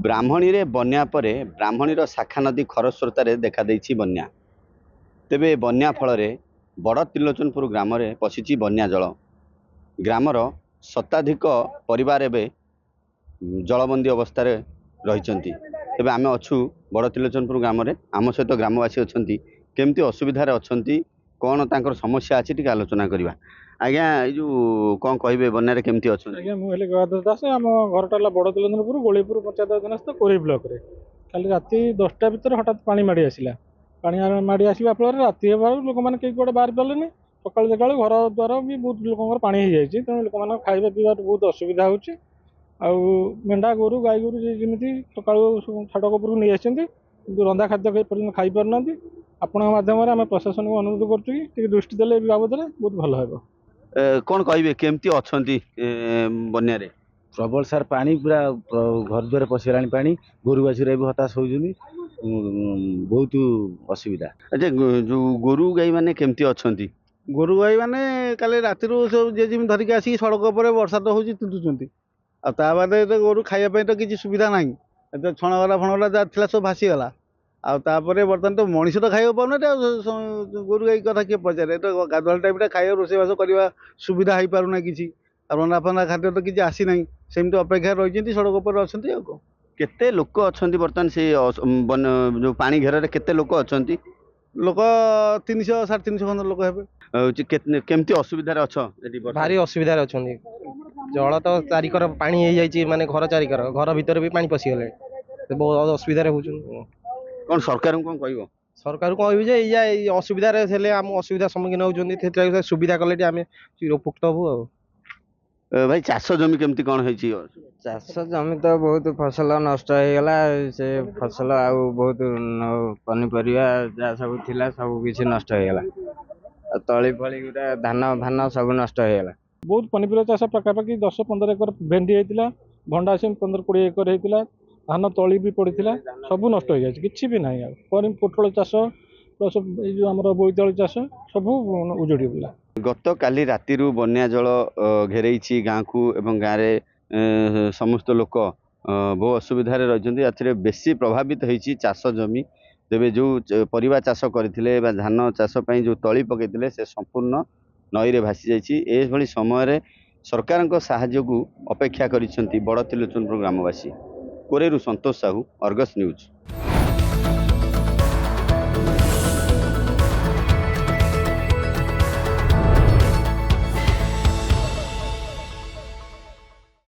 ब्राह्मणी रे बन्या परे ब्राह्मणीर शाखा नदी खरस्रोतार देखा देइछि बन्या। तेबे बन्या फल बड़ त्रिलोचनपुर ग्राम रे पशिछि बन्या जल। ग्रामर शताधिक परिवार एवं जलबंदी अवस्था रही। तेबे आमे अछु बड़ त्रिलोचनपुर ग्राम रे आम सहित ग्रामवासी अछंती केमती असुविधार अछंती कौन तांकर समस्या अछि टिके आलोचना करिवा। आज्ञा ए जो कौन कहबे बन्या केमती अछंती? आज्ञा मुझे गदाधर दास आम घरटा बड़ तिलंदनपुर गोलीपुर पंचायत अधीनस्थ कोरी ब्लॉक रे खाली राति 10टा भितर हठात पानी माड़ी आसिला। पानी माड़ी आसवा फल राति लोक मैंने कई कौटे बाहर पारे सका देखा घर द्वार भी बहुत लोक पानी हो जाए तेणु लोक खाଇବା ପିଇବାର बहुत असुविधा होची। मेढा गोरु गाई गोरु जमी सका छाड़क उपरକୁ नहीं आसती रंधा खाद्य पर्यटन खाई पारना। आपण माध्यम आम प्रशासन को अनुरोध कर दृष्टि देले बाबद बहुत भल हे। कौन कहबे केमती अछंती बन्या रे? प्रबल सार पानी पूरा घर द्वार पशिगला पानी गोरुवासी भी हताश होउछनी बहुत असुविधा। अच्छा जो गोरु गाई माने केमती अछंती? गोरु गाई माने काले राति सब जे जिम धरिक आसी सड़क पर वर्षा तो होची तुंतुचंती आ ता बादे तो गोरु खाइया पे तो किसी सुविधा नाही। तो छणगला फणगला जा थिला सब भासी गला आ तापरे बर्तन तो मनीष तो खाइयो पाउना गोरु गाई कथा के पचारे तो गाधुआल टाइम रे खाइयो रोषेबास करवा सुविधा हो पारुना किसी रंधा फंदा खाद्य तो किसी आसी नाही सेमती अपेक्षा रही सड़क पर अच्छा। केते लोक अछंती बर्तन से जो पानी घेर रे केते लोक अछंती? लोक 300 350 खंड लोक हेबे। केमती असुविधा अच्छ? भारी असुविधा अच्छा जल तो चारिकर पानी हो जाए माने घर चारिकर घर भीतर भी पानी पशिगले बहुत असुविधा हो। कौन सरकार कौन कह? सरकार को कहबी जे या असुविधा आम असुविधा सम्मुखीन होती सुविधा कले आम चिरउपकृत हबू। भाई चाष जमी केमती कौन है? चाष जमी तो बहुत फसल नष्ट हो गला से फसल आउ बहुत पनीपरिया जहाँ सब थिला सब किछि नष्ट हो गला तली फली गुटा धान धान सब नष्ट हो गला। बहुत पनीपरिया चाष पाखापाखि 10-15 एकर भेंडी होता भंडा से 15-20 एकर होता धान तली भी पड़ा सब नष्ट हो जाए किसी भी ना पोटल चाष प्लस जो आम बोईतालु चाष सब उजड़ी गला। गत काली राति बन्या जल घेरई गाँ को एवं गाँव में समस्त लोक बहु असुविधा रही बेसी प्रभावित होती चाष जमी। तेबे जो परिवा चाष करथिले बा धान चाष पई जो तली पकईले से संपूर्ण नई रे भासी जाइछि। एभली समय सरकार साहाय्य को अपेक्षा करिसेंती बड़ त्रिलोचनपुर ग्रामवासी। कोरेरु संतोष साहू, अर्गस न्यूज।